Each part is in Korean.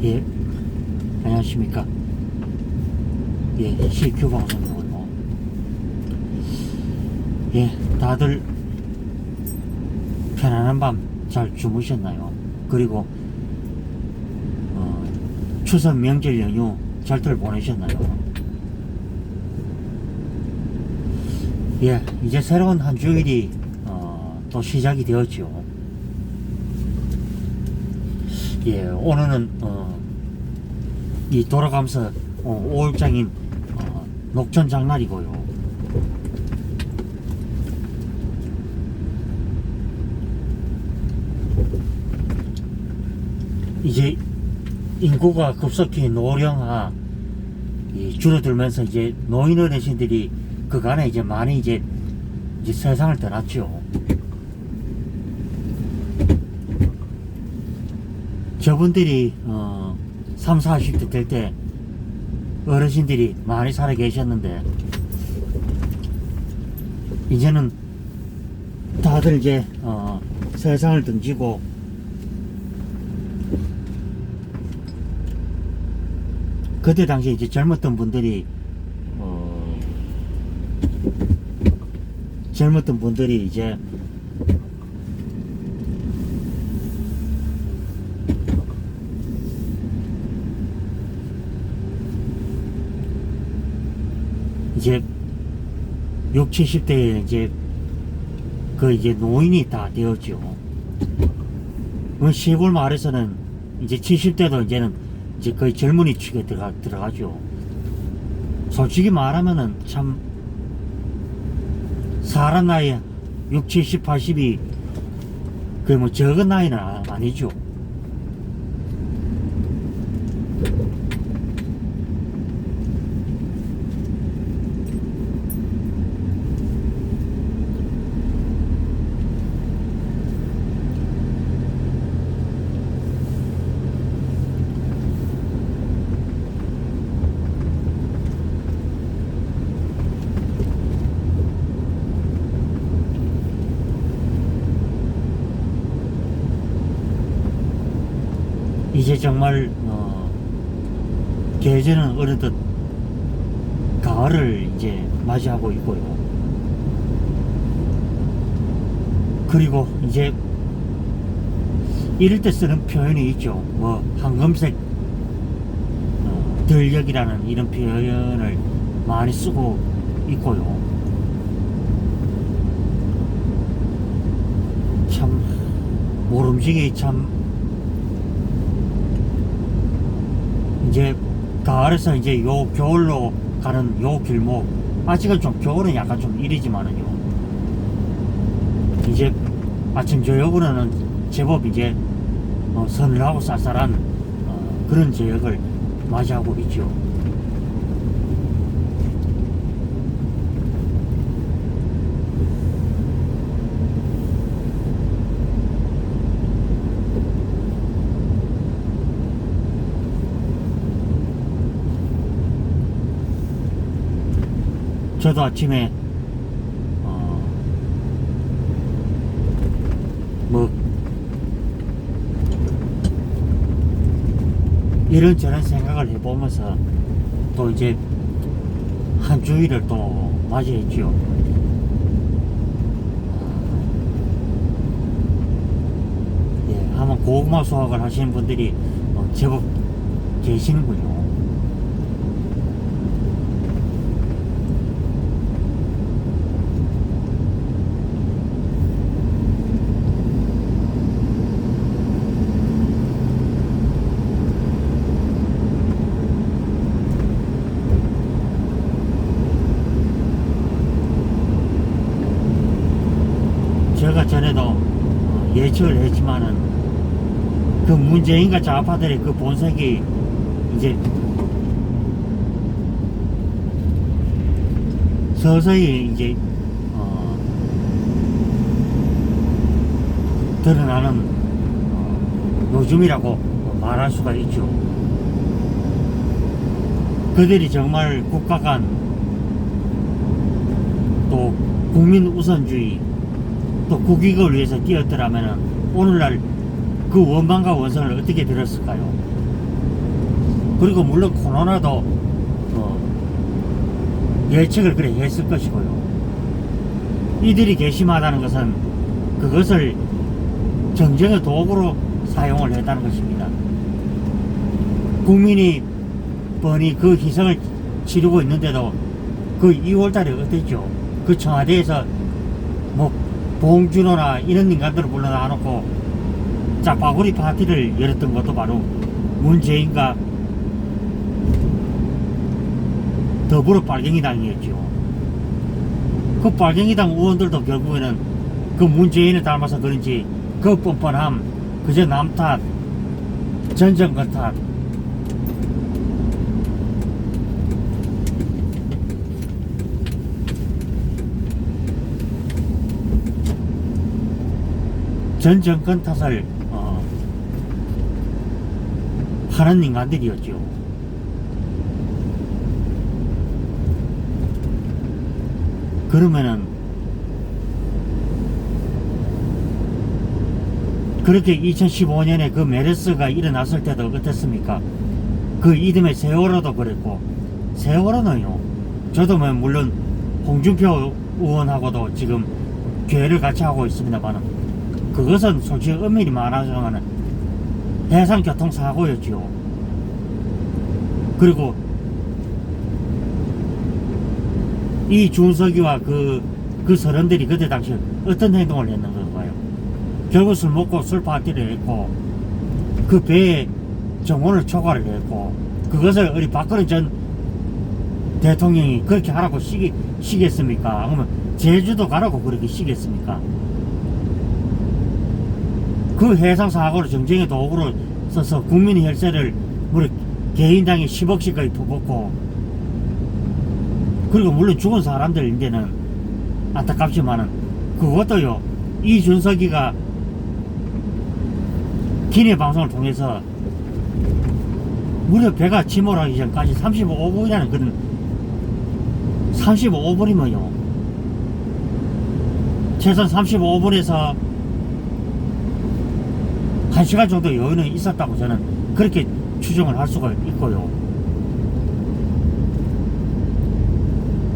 예, 안녕하십니까. 예, CQ 방송이고요. 예, 다들 편안한 밤 잘 주무셨나요? 그리고 추석 명절 연휴 잘들 보내셨나요? 예, 이제 새로운 한 주일이 또 시작이 되었죠. 예, 오늘은 이 돌아가면서 5월장인 녹천 장날이고요. 이제 인구가 급속히 노령화 줄어들면서 이제 노인 어르신들이 그간에 이제 많이 이제 세상을 떠났죠. 저분들이 3, 40대 될 때 어르신들이 많이 살아 계셨는데 이제는 다들 이제 세상을 등지고 그때 당시 이제 젊었던 분들이 이제 이제 6, 70대에 이제 이제 노인이 다 되었죠. 시골 마을에서는 이제 70대도 이제는 이제 거의 젊은이 축에 들어가죠. 솔직히 말하면은 참 사람 나이 6, 70, 80이 그 뭐 적은 나이는 아니죠. 이제 정말 계절은 어느덧 가을을 이제 맞이하고 있고요. 그리고 이제 이럴 때 쓰는 표현이 있죠. 뭐 황금색 들녘이라는 이런 표현을 많이 쓰고 있고요. 참 모름지기 참 이제 가을에서 이제 요 겨울로 가는 요 길목, 아직은 좀 겨울은 약간 좀 이르지만은요, 이제 아침 저녁으로는 제법 이제 서늘하고 쌀쌀한 그런 저녁을 맞이하고 있죠. 저도 아침에 뭐 이런저런 생각을 해보면서 또 이제 한 주일을 또 맞이했죠. 예, 한번 고구마 수확을 하시는 분들이 제법 계시는군요. 제가 전에도 예측을 했지만은 그 문재인과 좌파들의 그 본색이 이제 서서히 이제 드러나는 요즘이라고 말할 수가 있죠. 그들이 정말 국가 간 또 국민 우선주의 또 국익을 위해서 뛰었더라면 오늘날 그 원망과 원성을 어떻게 들었을까요? 그리고 물론 코로나도 예측을 그래 했을 것이고요. 이들이 괘씸하다는 것은 그것을 정쟁의 도구로 사용을 했다는 것입니다. 국민이 뻔히 그 희생을 치르고 있는데도 그 2월달에 어땠죠? 그 청와대에서 뭐 봉준호나 이런 인간들을 불러다 놓고 짜파구리 파티를 열었던 것도 바로 문재인과 더불어 빨갱이당이었죠. 그 빨갱이당 의원들도 결국에는 그 문재인을 닮아서 그런지 그 뻔뻔함, 그저 남 탓, 전정권 탓, 전 정권 탓을 하는 인간들이었죠. 그러면은 그렇게 2015년에 그 메르스가 일어났을 때도 어땠습니까? 그 이듬해 세월호도 그랬고, 세월호는요, 저도 뭐 물론 홍준표 의원하고도 지금 교회를 같이 하고 있습니다만 그것은 솔직히 엄밀히 말하자면 해상교통사고였죠. 그리고 이 준석이와 그 서른들이 그때 당시 어떤 행동을 했는 건가요? 결국 술 먹고 술 파티를 했고 그 배에 정원을 초과를 했고 그것을 우리 박근혜 전 대통령이 그렇게 하라고 시겠습니까? 그러면 제주도 가라고 그렇게 시겠습니까? 그 해상사고를 정쟁의 도구로 써서 국민의 혈세를 우리 개인당에 10억씩까지 퍼붓고 그리고 물론 죽은 사람들인데는 안타깝지만은 그것도요 이준석이가 기내 방송을 통해서 무려 배가 침몰하기 전까지 35분이라는 그런 35분이면요 최소 35분에서 1시간 정도 여유는 있었다고 저는 그렇게 추정을 할 수가 있고요.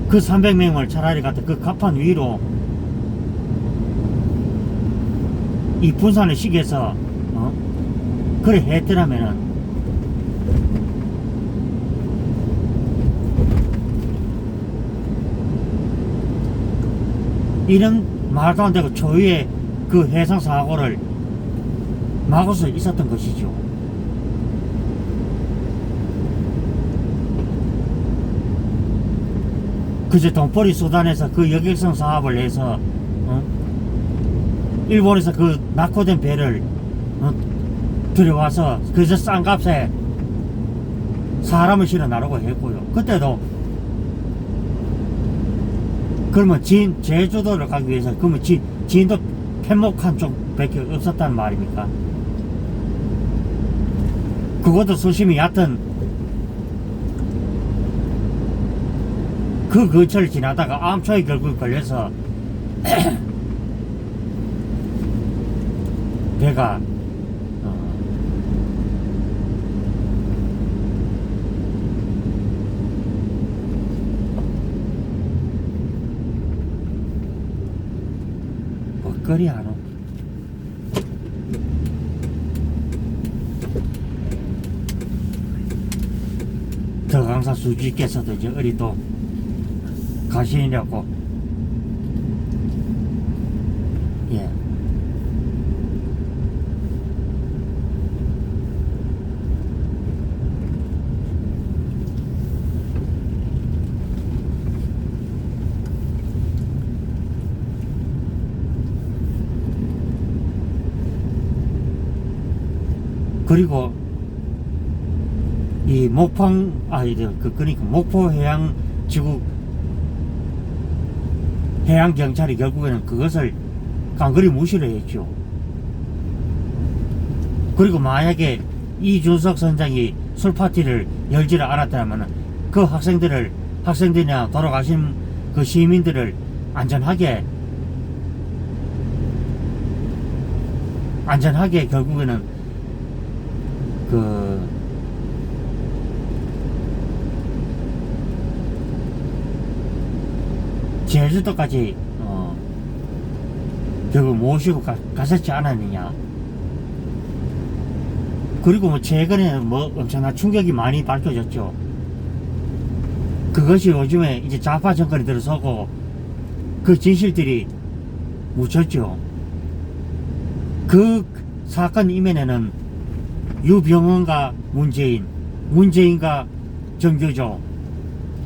그 300명을 차라리 갖다 그 갑판 위로 이 분산의 시기에서 그래 했더라면은 이런 말도 안 되고 초유의 그 해상사고를 막을 수 있었던 것이죠. 그제 돈벌이 수단에서 그 여객선 사업을 해서 일본에서 그 낙후된 배를 들여와서 그저 싼 값에 사람을 실어 나르고 했고요. 그때도 그러면 제주도를 가기 위해서 그러면 지인도 편목한 쪽밖에 없었단 말입니까? 그것도 수심이 얕은 그 근처를 지나다가 암초에 결국 걸려서 배가 먹거리 안 오. 더 강사 수지께서도 이제 어리 또 가시느냐고 예. 그리고 이 그러니까 목포 해양지구 해양경찰이 결국에는 그것을 깡그리 무시를 했죠. 그리고 만약에 이준석 선장이 술파티를 열지를 않았다면 그 학생들이나 돌아가신 그 시민들을 안전하게 결국에는 그 제주도까지 결국 모시고 갔었지 않았느냐. 그리고 뭐 최근에 뭐 엄청난 충격이 많이 밝혀졌죠. 그것이 요즘에 이제 좌파 정권이 들어서고 그 진실들이 묻혔죠. 그 사건 이면에는 유병헌과 문재인과 정교조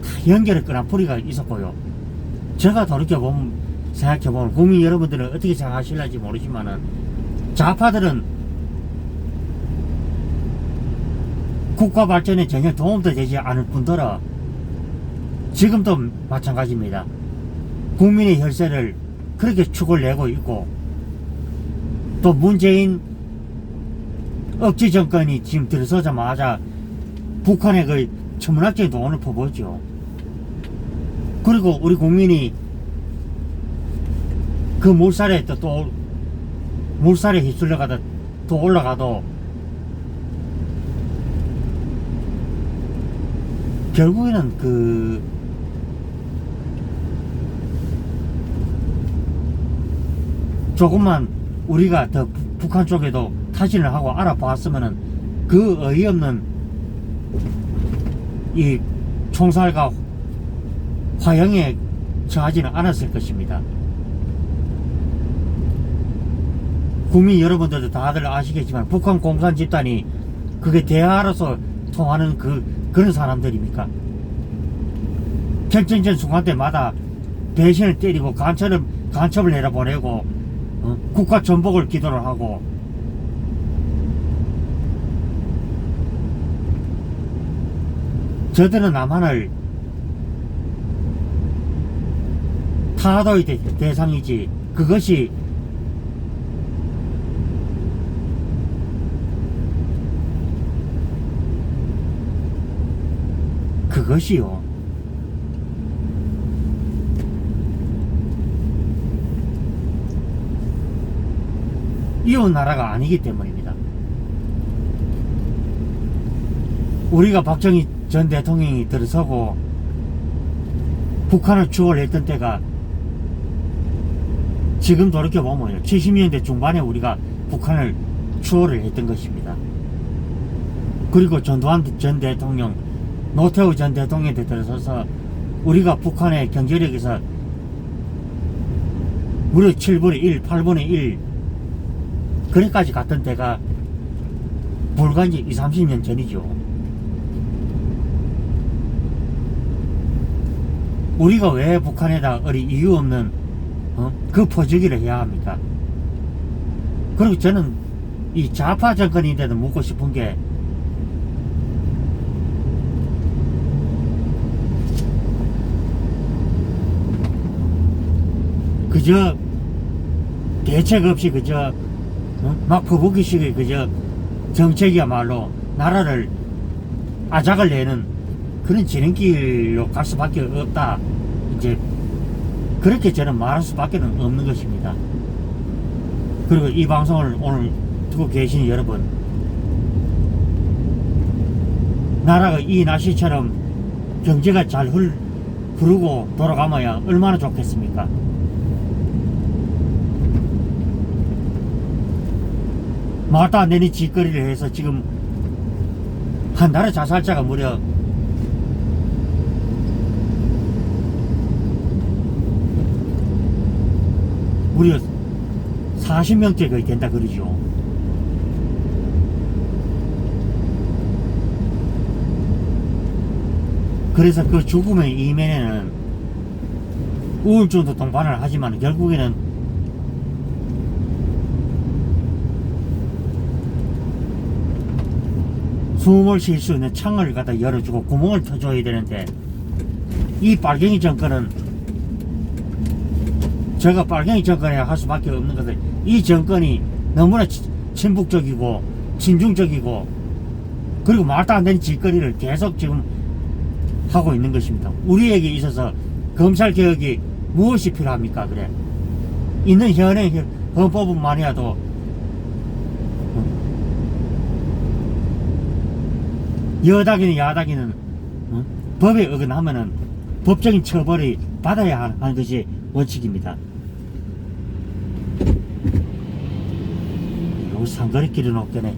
다 연결을 끊은 뿌리가 있었고요. 제가 돌이켜보면, 생각해보면 국민 여러분들은 어떻게 생각하실지 모르지만은 좌파들은 국가 발전에 전혀 도움도 되지 않을 뿐더러 지금도 마찬가지입니다. 국민의 혈세를 그렇게 축을 내고 있고, 또 문재인 억지 정권이 지금 들어서자마자 북한에 그 천문학적인 돈을 퍼부었죠. 그리고 우리 국민이 그 물살에 또 물살에 휩쓸려가다 또 올라가도 결국에는 그 조금만 우리가 더 북한 쪽에도 타진을 하고 알아봤으면은 그 어이없는 이 총살과 화형에 처하지는 않았을 것입니다. 국민 여러분들도 다들 아시겠지만 북한 공산 집단이 그게 대화로서 통하는 그런 사람들입니까? 결정전 순간 때마다 배신을 때리고 간첩을 내려보내고 국가 전복을 기도를 하고, 저들은 남한을 타도의 대상이지 그것이요 이웃 나라가 아니기 때문입니다. 우리가 박정희 전 대통령이 들어서고 북한을 추월 했던 때가 지금 돌이켜보면 70년대 중반에 우리가 북한을 추월을 했던 것입니다. 그리고 전두환 전 대통령, 노태우 전 대통령한테 들어서서 우리가 북한의 경제력에서 무려 7분의 1, 8분의 1 그래까지 갔던 때가 불과 이제 20, 30년 전이죠. 우리가 왜 북한에다 이유 없는 그 퍼주기를 해야 합니까? 그리고 저는 이 좌파 정권인데도 묻고 싶은 게, 그저 대책 없이 그저 막 퍼붓기식의 그저 정책이야말로 나라를 아작을 내는 그런 진행길로 갈 수밖에 없다, 이제 그렇게 저는 말할 수밖에 없는 것입니다. 그리고 이 방송을 오늘 듣고 계시는 여러분, 나라가 이 날씨처럼 경제가 잘 흐르고 돌아가면 얼마나 좋겠습니까? 말도 안 되는 짓거리를 해서 지금 한 나라 자살자가 무려 40명째 거의 된다 그러죠. 그래서 그 죽음의 이면에는 우울증도 동반을 하지만 결국에는 숨을 쉴 수 있는 창을 갖다 열어주고 구멍을 터줘야 되는데, 이 빨갱이 정권은, 제가 빨갱이 정권에 할 수밖에 없는 것은 이 정권이 너무나 친북적이고 친중적이고 그리고 말도 안 되는 짓거리를 계속 지금 하고 있는 것입니다. 우리에게 있어서 검찰개혁이 무엇이 필요합니까? 그래, 있는 현행 헌법만이라도 여당이든 야당이든 법에 어긋나면은 법적인 처벌이 받아야 하는 것이 원칙입니다. 요 상거리길은 없겠네.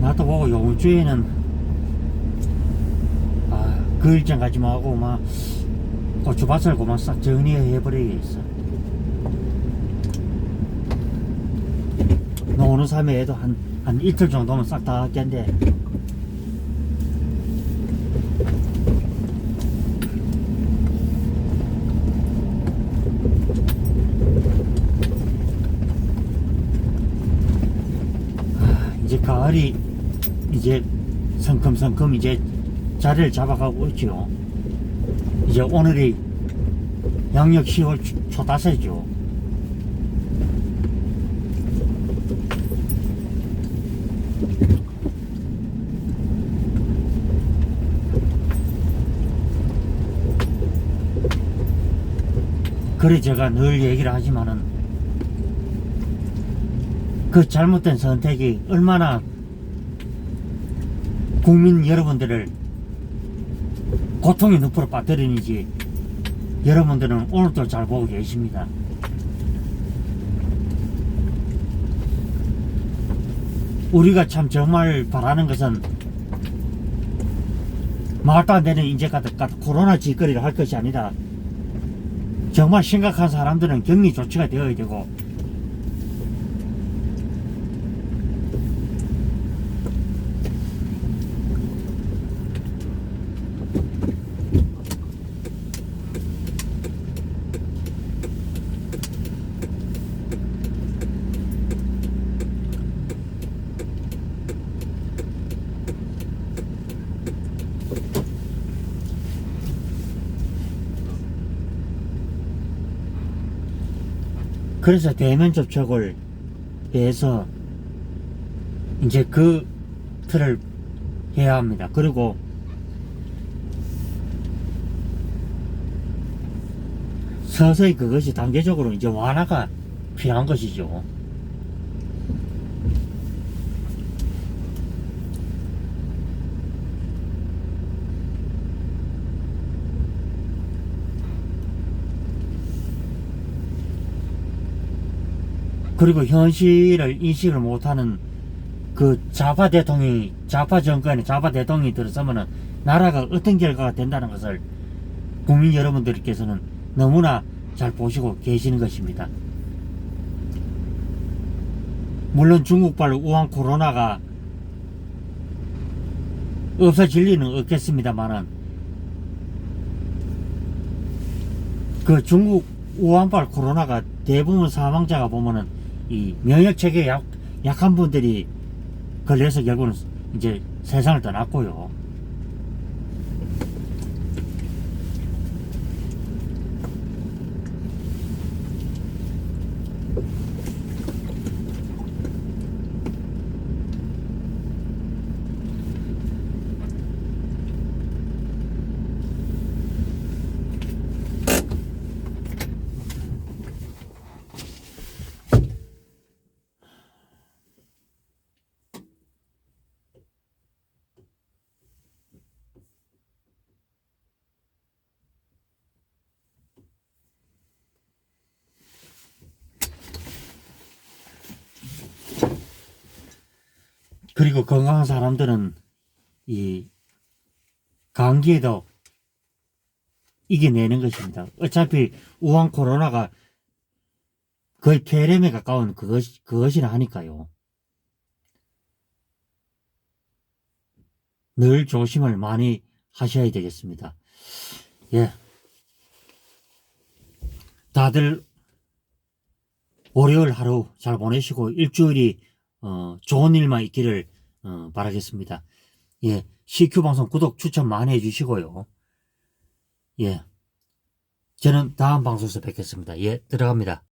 나도 보고 요번 주에는 그 일정 가지 말고 막 고추밭을 그만 싹 정리해버리겠어. 너 오는 3회에도 한 이틀 정도면 싹 다 할텐데. 이제 가을이 이제 성큼성큼 이제 자리를 잡아가고 있죠. 이제 오늘이 양력 10월 초다새죠. 그래 제가 늘 얘기를 하지만은 그 잘못된 선택이 얼마나 국민 여러분들을 고통의 늪으로 빠뜨리는지 여러분들은 오늘도 잘 보고 계십니다. 우리가 참 정말 바라는 것은 말도 안 되는 인제 같은 코로나 짓거리를 할 것이 아니라 정말 심각한 사람들은 격리 조치가 되어야 되고 그래서 대면 접촉을 해서 이제 그 틀을 해야 합니다. 그리고 서서히 그것이 단계적으로 이제 완화가 필요한 것이죠. 그리고 현실을 인식을 못하는 그 좌파 대통령이, 좌파 정권에 좌파 대통령이 들어서면은 나라가 어떤 결과가 된다는 것을 국민 여러분들께서는 너무나 잘 보시고 계시는 것입니다. 물론 중국발 우한 코로나가 없어질 리는 없겠습니다만은 그 중국 우한발 코로나가 대부분 사망자가 보면은 이 면역체계 약한 분들이 걸려서 결국은 이제 세상을 떠났고요. 그리고 건강한 사람들은 이 감기에도 이겨내는 것입니다. 어차피 우한 코로나가 거의 폐렴에 가까운 그것이라 하니까요. 늘 조심을 많이 하셔야 되겠습니다. 예. 다들 월요일 하루 잘 보내시고 일주일이 좋은 일만 있기를 바라겠습니다. 예. CQ 방송 구독 추천 많이 해주시고요. 예. 저는 다음 방송에서 뵙겠습니다. 예. 들어갑니다.